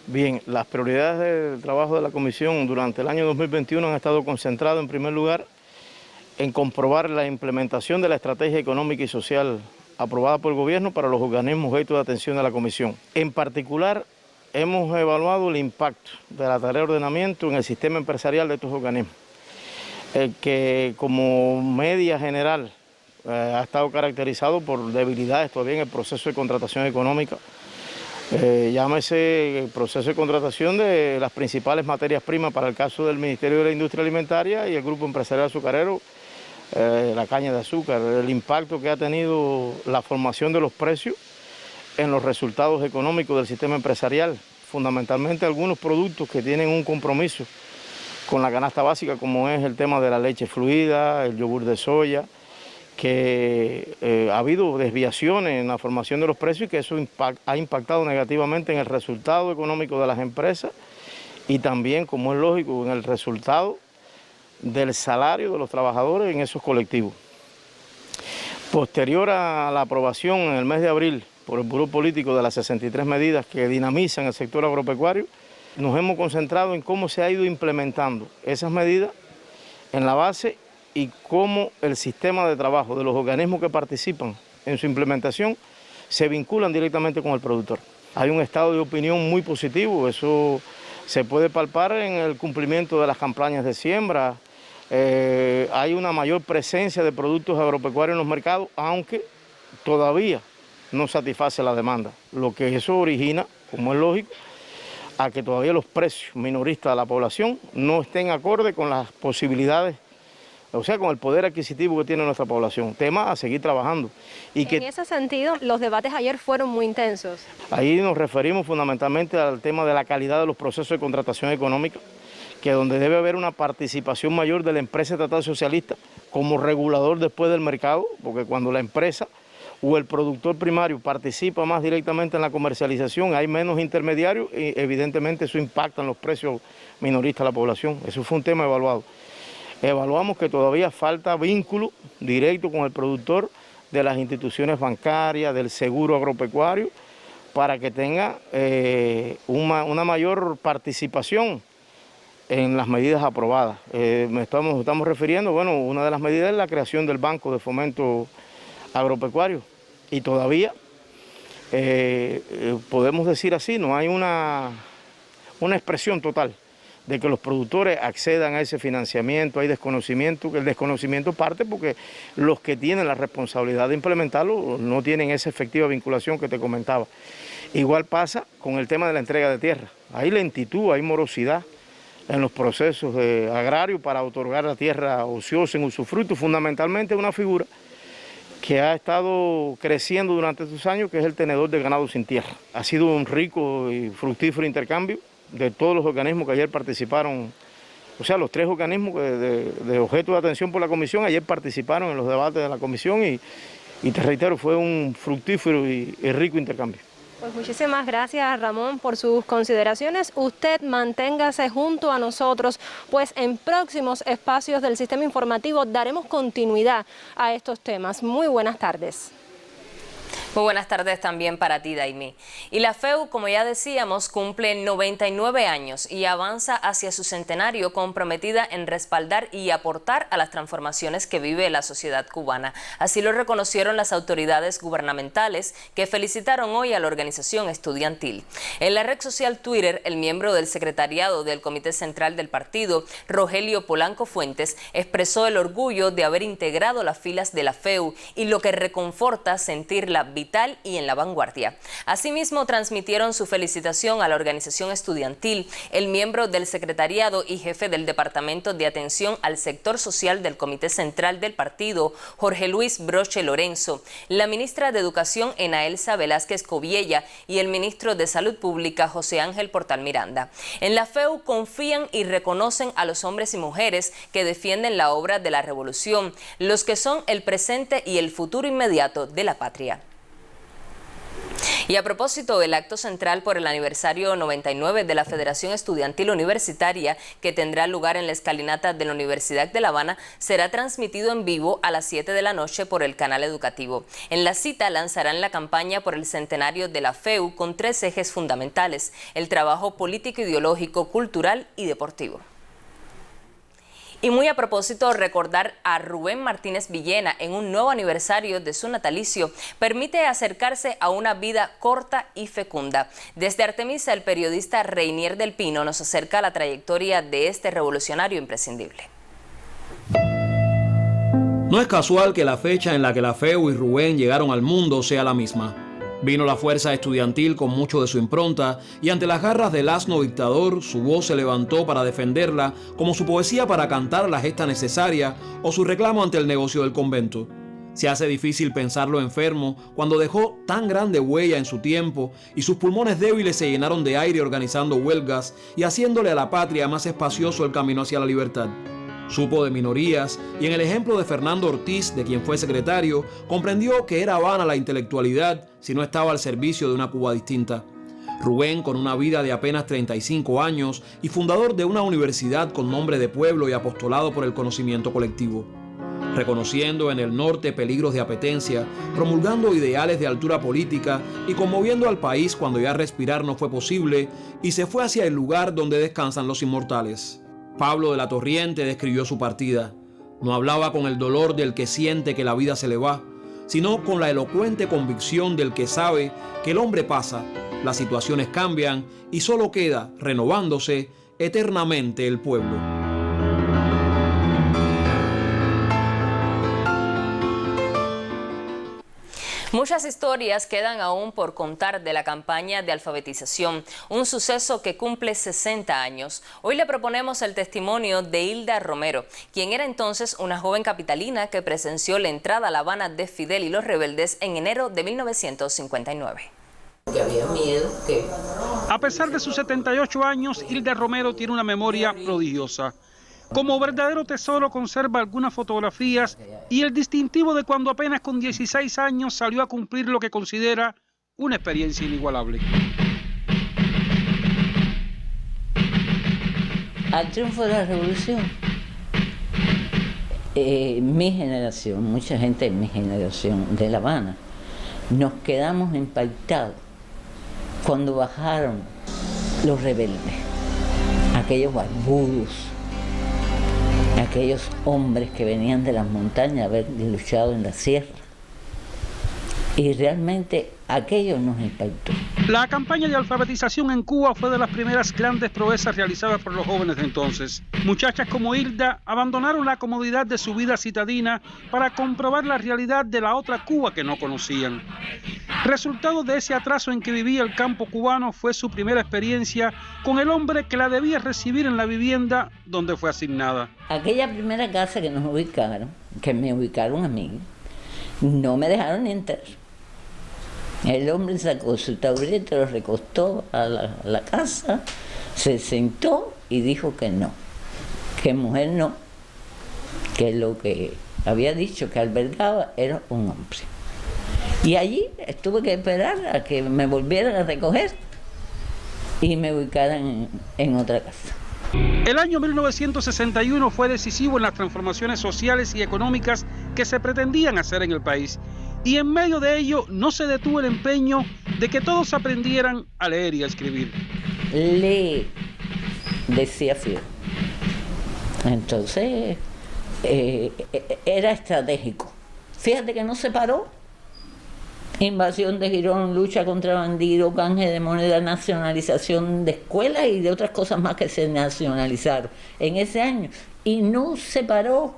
Bien, las prioridades del trabajo de la Comisión durante el año 2021 han estado concentradas en primer lugar en comprobar la implementación de la estrategia económica y social aprobada por el Gobierno para los organismos objeto de atención de la Comisión. En particular, hemos evaluado el impacto de la tarea de ordenamiento en el sistema empresarial de estos organismos, que como media general ha estado caracterizado por debilidades todavía en el proceso de contratación económica. Llámese el proceso de contratación de las principales materias primas para el caso del Ministerio de la Industria Alimentaria y el Grupo Empresarial Azucarero, la caña de azúcar, el impacto que ha tenido la formación de los precios en los resultados económicos del sistema empresarial, fundamentalmente algunos productos que tienen un compromiso con la canasta básica, como es el tema de la leche fluida, el yogur de soya, que ha habido desviaciones en la formación de los precios y que eso ha impactado negativamente en el resultado económico de las empresas y también, como es lógico, en el resultado del salario de los trabajadores en esos colectivos. Posterior a la aprobación en el mes de abril por el Buró Político de las 63 medidas que dinamizan el sector agropecuario, nos hemos concentrado en cómo se ha ido implementando esas medidas en la base y cómo el sistema de trabajo de los organismos que participan en su implementación se vinculan directamente con el productor. Hay un estado de opinión muy positivo, eso se puede palpar en el cumplimiento de las campañas de siembra. Hay una mayor presencia de productos agropecuarios en los mercados, aunque todavía no satisface la demanda, lo que eso origina, como es lógico, a que todavía los precios minoristas de la población no estén acorde con las posibilidades, o sea, con el poder adquisitivo que tiene nuestra población. Tema a seguir trabajando. En ese sentido, los debates ayer fueron muy intensos. Ahí nos referimos fundamentalmente al tema de la calidad de los procesos de contratación económica, que donde debe haber una participación mayor de la empresa estatal socialista como regulador después del mercado, porque cuando la empresa o el productor primario participa más directamente en la comercialización, hay menos intermediarios y evidentemente eso impacta en los precios minoristas de la población. Eso fue un tema evaluado. Evaluamos que todavía falta vínculo directo con el productor de las instituciones bancarias, del seguro agropecuario, para que tenga una mayor participación en las medidas aprobadas. Estamos refiriendo, bueno, una de las medidas es la creación del Banco de Fomento Agropecuario y todavía podemos decir así, no hay una expresión total de que los productores accedan a ese financiamiento. Hay desconocimiento, que el desconocimiento parte porque los que tienen la responsabilidad de implementarlo no tienen esa efectiva vinculación que te comentaba. Igual pasa con el tema de la entrega de tierra. Hay lentitud, hay morosidad en los procesos agrarios para otorgar la tierra ociosa en usufructo, fundamentalmente una figura que ha estado creciendo durante estos años, que es el tenedor de ganado sin tierra. Ha sido un rico y fructífero intercambio de todos los organismos que ayer participaron, o sea, los 3 organismos de objeto de atención por la comisión, ayer participaron en los debates de la comisión y te reitero, fue un fructífero y rico intercambio. Pues muchísimas gracias, Ramón, por sus consideraciones. Usted manténgase junto a nosotros, pues en próximos espacios del sistema informativo daremos continuidad a estos temas. Muy buenas tardes. Muy buenas tardes también para ti, Daimi. Y la FEU, como ya decíamos, cumple 99 años y avanza hacia su centenario comprometida en respaldar y aportar a las transformaciones que vive la sociedad cubana. Así lo reconocieron las autoridades gubernamentales que felicitaron hoy a la organización estudiantil. En la red social Twitter, el miembro del secretariado del Comité Central del partido, Rogelio Polanco Fuentes, expresó el orgullo de haber integrado las filas de la FEU y lo que reconforta sentirla vital y en la vanguardia. Asimismo, transmitieron su felicitación a la organización estudiantil, el miembro del secretariado y jefe del Departamento de Atención al Sector Social del Comité Central del partido, Jorge Luis Broche Lorenzo, la ministra de Educación, Enaelsa Velázquez Coviella, y el ministro de Salud Pública, José Ángel Portal Miranda. En la FEU confían y reconocen a los hombres y mujeres que defienden la obra de la revolución, los que son el presente y el futuro inmediato de la patria. Y a propósito, el acto central por el aniversario 99 de la Federación Estudiantil Universitaria, que tendrá lugar en la escalinata de la Universidad de La Habana, será transmitido en vivo a las 7 de la noche por el canal educativo. En la cita lanzarán la campaña por el centenario de la FEU con 3 ejes fundamentales: el trabajo político, ideológico, cultural y deportivo. Y muy a propósito, recordar a Rubén Martínez Villena en un nuevo aniversario de su natalicio permite acercarse a una vida corta y fecunda. Desde Artemisa, el periodista Reinier del Pino nos acerca a la trayectoria de este revolucionario imprescindible. No es casual que la fecha en la que la FEU y Rubén llegaron al mundo sea la misma. Vino la fuerza estudiantil con mucho de su impronta y ante las garras del asno dictador, su voz se levantó para defenderla, como su poesía para cantar la gesta necesaria o su reclamo ante el negocio del convento. Se hace difícil pensarlo enfermo cuando dejó tan grande huella en su tiempo y sus pulmones débiles se llenaron de aire organizando huelgas y haciéndole a la patria más espacioso el camino hacia la libertad. Supo de minorías y en el ejemplo de Fernando Ortiz, de quien fue secretario, comprendió que era vana la intelectualidad si no estaba al servicio de una Cuba distinta. Rubén, con una vida de apenas 35 años y fundador de una universidad con nombre de pueblo y apostolado por el conocimiento colectivo. Reconociendo en el norte peligros de apetencia, promulgando ideales de altura política y conmoviendo al país cuando ya respirar no fue posible, y se fue hacia el lugar donde descansan los inmortales. Pablo de la Torriente describió su partida. No hablaba con el dolor del que siente que la vida se le va, sino con la elocuente convicción del que sabe que el hombre pasa, las situaciones cambian y solo queda, renovándose, eternamente el pueblo. Muchas historias quedan aún por contar de la campaña de alfabetización, un suceso que cumple 60 años. Hoy le proponemos el testimonio de Hilda Romero, quien era entonces una joven capitalina que presenció la entrada a La Habana de Fidel y los rebeldes en enero de 1959. Que había miedo que... A pesar de sus 78 años, Hilda Romero tiene una memoria prodigiosa. Como verdadero tesoro conserva algunas fotografías y el distintivo de cuando apenas con 16 años salió a cumplir lo que considera una experiencia inigualable. Al triunfo de la revolución, mi generación, mucha gente de mi generación de La Habana, nos quedamos impactados cuando bajaron los rebeldes, aquellos barbudos, aquellos hombres que venían de las montañas a haber luchado en la sierra. Y realmente aquello nos impactó. La campaña de alfabetización en Cuba fue de las primeras grandes proezas realizadas por los jóvenes de entonces. Muchachas como Hilda abandonaron la comodidad de su vida citadina para comprobar la realidad de la otra Cuba que no conocían. Resultado de ese atraso en que vivía el campo cubano fue su primera experiencia con el hombre que la debía recibir en la vivienda donde fue asignada. Aquella primera casa que nos ubicaron, que me ubicaron a mí, no me dejaron ni entrar. El hombre sacó su taburete, lo recostó a la casa, se sentó y dijo que no, que mujer no, que lo que había dicho que albergaba era un hombre. Y allí tuve que esperar a que me volvieran a recoger y me ubicaran en otra casa. El año 1961 fue decisivo en las transformaciones sociales y económicas que se pretendían hacer en el país. Y en medio de ello no se detuvo el empeño de que todos aprendieran a leer y a escribir. Lee, decía Fidel. Entonces, era estratégico. Fíjate que no se paró. Invasión de Girón, lucha contra bandidos, canje de moneda, nacionalización de escuelas y de otras cosas más que se nacionalizaron en ese año. Y no se paró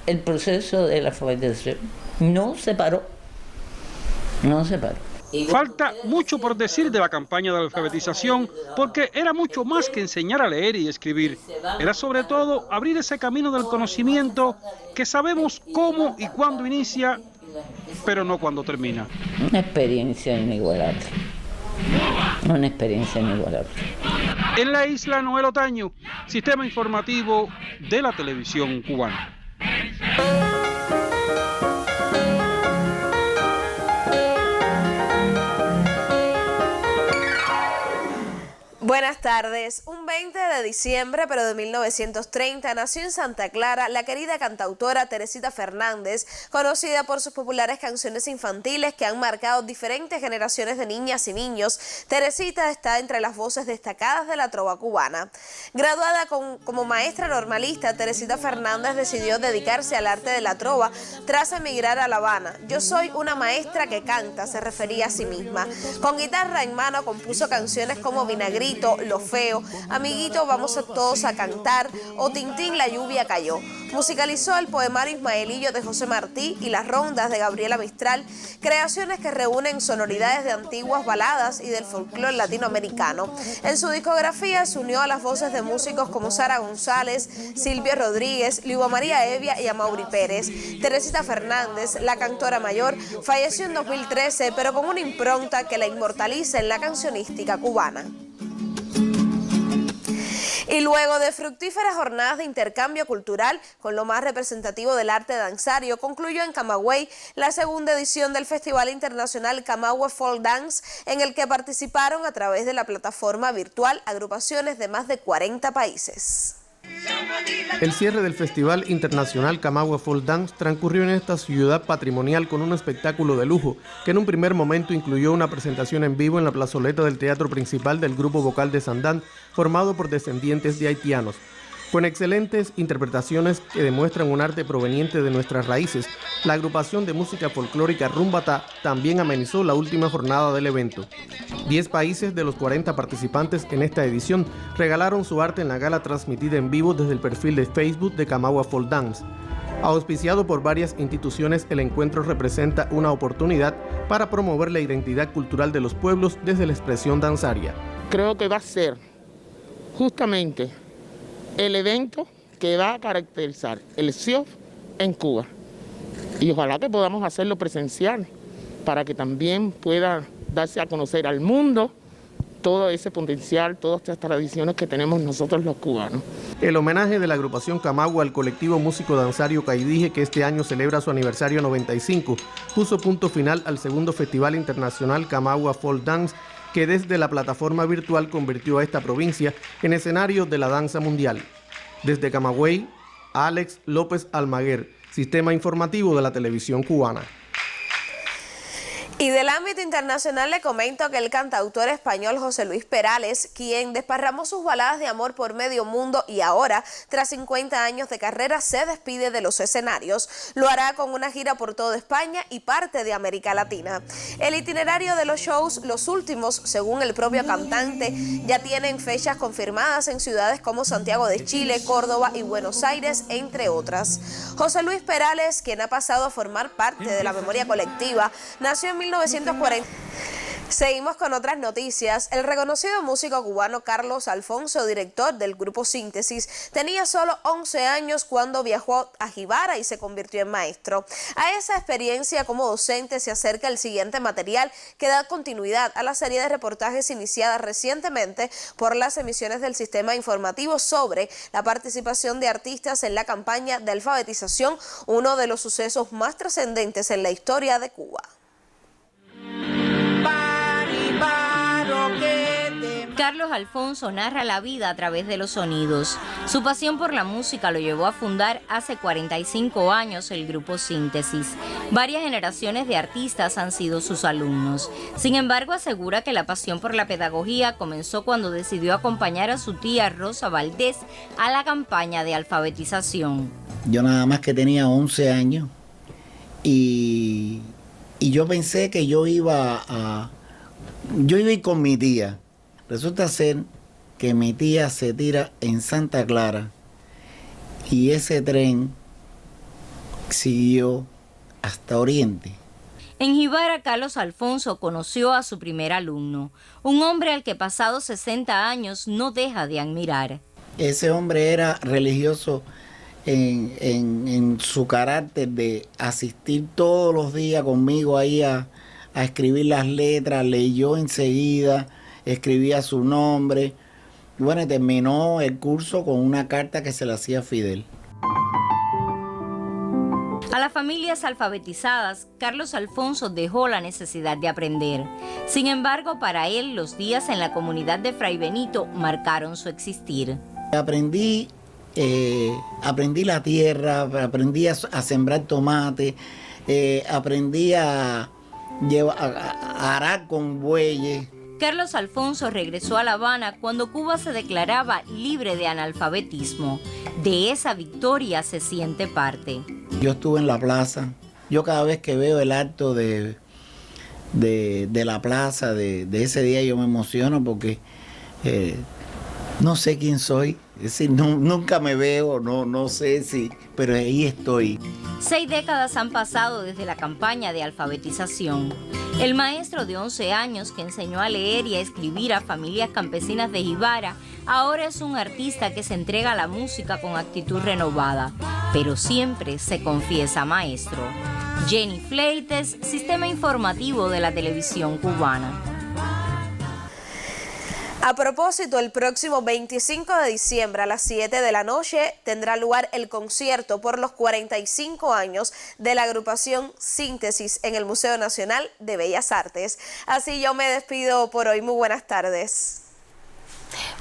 el proceso de la alfabetización. No se paró. No se paró. Falta mucho por decir de la campaña de alfabetización, porque era mucho más que enseñar a leer y escribir. Era sobre todo abrir ese camino del conocimiento que sabemos cómo y cuándo inicia, pero no cuándo termina. Una experiencia inigualable. Una experiencia inigualable. En la isla, Noel Otaño, Sistema Informativo de la Televisión Cubana. Buenas tardes. Un 20 de diciembre, pero de 1930, nació en Santa Clara la querida cantautora Teresita Fernández, conocida por sus populares canciones infantiles que han marcado diferentes generaciones de niñas y niños. Teresita está entre las voces destacadas de la trova cubana. Graduada como maestra normalista, Teresita Fernández decidió dedicarse al arte de la trova tras emigrar a La Habana. Yo soy una maestra que canta, se refería a sí misma. Con guitarra en mano compuso canciones como Vinagrito, Lo Feo, Amiguito, vamos a todos a cantar o Tintín, la lluvia cayó. Musicalizó el poemario Ismaelillo de José Martí y las rondas de Gabriela Mistral, creaciones que reúnen sonoridades de antiguas baladas y del folclore latinoamericano. En su discografía se unió a las voces de músicos como Sara González, Silvio Rodríguez, Liuba María Evia y Amaury Pérez. Teresita Fernández, la cantora mayor, falleció en 2013, pero con una impronta que la inmortaliza en la cancionística cubana. Y luego de fructíferas jornadas de intercambio cultural con lo más representativo del arte danzario, concluyó en Camagüey la segunda edición del Festival Internacional Camagüey Folk Dance, en el que participaron a través de la plataforma virtual agrupaciones de más de 40 países. El cierre del Festival Internacional Camagüey Folk Dance transcurrió en esta ciudad patrimonial con un espectáculo de lujo que en un primer momento incluyó una presentación en vivo en la plazoleta del teatro principal del grupo vocal de Sandán, formado por descendientes de haitianos. Con excelentes interpretaciones que demuestran un arte proveniente de nuestras raíces, la agrupación de música folclórica Rumbatá también amenizó la última jornada del evento. 10 países de los 40 participantes en esta edición regalaron su arte en la gala transmitida en vivo desde el perfil de Facebook de Camagua Folk Dance. Auspiciado por varias instituciones, el encuentro representa una oportunidad para promover la identidad cultural de los pueblos desde la expresión danzaria. Creo que va a ser justamente el evento que va a caracterizar el CIOF en Cuba. Y ojalá que podamos hacerlo presencial para que también pueda darse a conocer al mundo todo ese potencial, todas estas tradiciones que tenemos nosotros los cubanos. El homenaje de la agrupación Camagua al colectivo músico danzario Caidije, que este año celebra su aniversario 95, puso punto final al segundo Festival Internacional Camagua Folk Dance, que desde la plataforma virtual convirtió a esta provincia en escenario de la danza mundial. Desde Camagüey, Alex López Almaguer, Sistema Informativo de la Televisión Cubana. Y del ámbito internacional le comento que el cantautor español José Luis Perales, quien desparramó sus baladas de amor por medio mundo y ahora, tras 50 años de carrera, se despide de los escenarios. Lo hará con una gira por toda España y parte de América Latina. El itinerario de los shows, los últimos, según el propio cantante, ya tienen fechas confirmadas en ciudades como Santiago de Chile, Córdoba y Buenos Aires, entre otras. José Luis Perales, quien ha pasado a formar parte de la memoria colectiva, nació en 1940. Seguimos con otras noticias. El reconocido músico cubano Carlos Alfonso, director del grupo Síntesis, tenía solo 11 años cuando viajó a Jibara y se convirtió en maestro. A esa experiencia como docente se acerca el siguiente material que da continuidad a la serie de reportajes iniciada recientemente por las emisiones del sistema informativo sobre la participación de artistas en la campaña de alfabetización, uno de los sucesos más trascendentes en la historia de Cuba. Carlos Alfonso narra la vida a través de los sonidos. Su pasión por la música lo llevó a fundar hace 45 años el grupo Síntesis. Varias generaciones de artistas han sido sus alumnos. Sin embargo, asegura que la pasión por la pedagogía comenzó cuando decidió acompañar a su tía Rosa Valdés a la campaña de alfabetización. Yo nada más que tenía 11 años y yo pensé que yo iba a ir con mi tía. Resulta ser que mi tía se tira en Santa Clara y ese tren siguió hasta Oriente. En Jibara, Carlos Alfonso conoció a su primer alumno, un hombre al que pasados 60 años no deja de admirar. Ese hombre era religioso en su carácter de asistir todos los días conmigo ahí a escribir las letras, leyó enseguida, escribía su nombre. Bueno, y terminó el curso con una carta que se le hacía a Fidel. A las familias alfabetizadas, Carlos Alfonso dejó la necesidad de aprender. Sin embargo, para él, los días en la comunidad de Fray Benito marcaron su existir. Aprendí la tierra, aprendí a sembrar tomate, aprendí a arar con bueyes. Carlos Alfonso regresó a La Habana cuando Cuba se declaraba libre de analfabetismo. De esa victoria se siente parte. Yo estuve en la plaza. Yo cada vez que veo el acto de la plaza, de ese día, yo me emociono porque no sé quién soy. Es decir, nunca me veo, no sé si, pero ahí estoy. 6 décadas han pasado desde la campaña de alfabetización. El maestro de 11 años que enseñó a leer y a escribir a familias campesinas de Jibara, ahora es un artista que se entrega a la música con actitud renovada, pero siempre se confiesa maestro. Jenny Fleites, Sistema Informativo de la Televisión Cubana. A propósito, el próximo 25 de diciembre a las 7 de la noche tendrá lugar el concierto por los 45 años de la agrupación Síntesis en el Museo Nacional de Bellas Artes. Así yo me despido por hoy. Muy buenas tardes.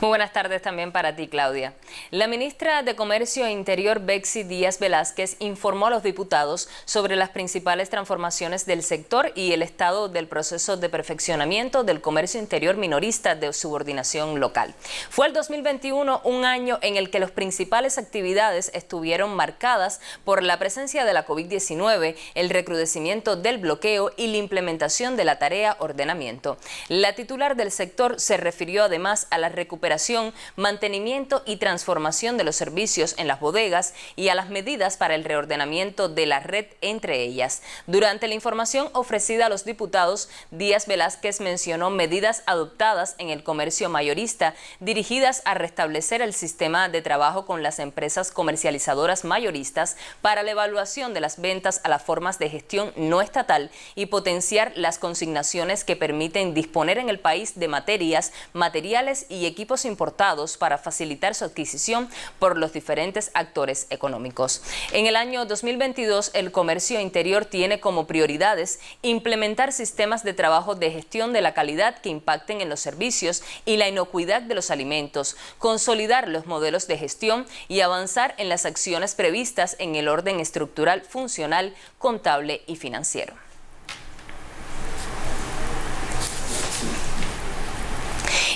Muy buenas tardes también para ti, Claudia. La ministra de Comercio e Interior, Betsy Díaz Velázquez, informó a los diputados sobre las principales transformaciones del sector y el estado del proceso de perfeccionamiento del comercio interior minorista de subordinación local. Fue el 2021 un año en el que las principales actividades estuvieron marcadas por la presencia de la COVID-19, el recrudecimiento del bloqueo y la implementación de la tarea ordenamiento. La titular del sector se refirió además a la recuperación, mantenimiento y transformación de los servicios en las bodegas y a las medidas para el reordenamiento de la red entre ellas. Durante la información ofrecida a los diputados, Díaz Velázquez mencionó medidas adoptadas en el comercio mayorista dirigidas a restablecer el sistema de trabajo con las empresas comercializadoras mayoristas para la evaluación de las ventas a las formas de gestión no estatal y potenciar las consignaciones que permiten disponer en el país de materiales y equipos importados para facilitar su adquisición por los diferentes actores económicos. En el año 2022, el comercio interior tiene como prioridades implementar sistemas de trabajo de gestión de la calidad que impacten en los servicios y la inocuidad de los alimentos, consolidar los modelos de gestión y avanzar en las acciones previstas en el orden estructural, funcional, contable y financiero.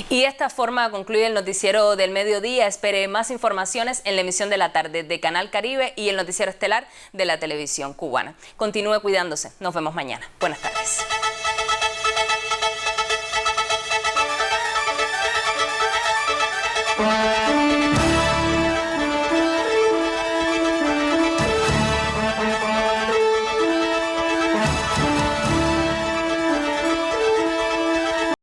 Y de esta forma concluye el noticiero del mediodía. Espere más informaciones en la emisión de la tarde de Canal Caribe y el noticiero estelar de la televisión cubana. Continúe cuidándose. Nos vemos mañana. Buenas tardes.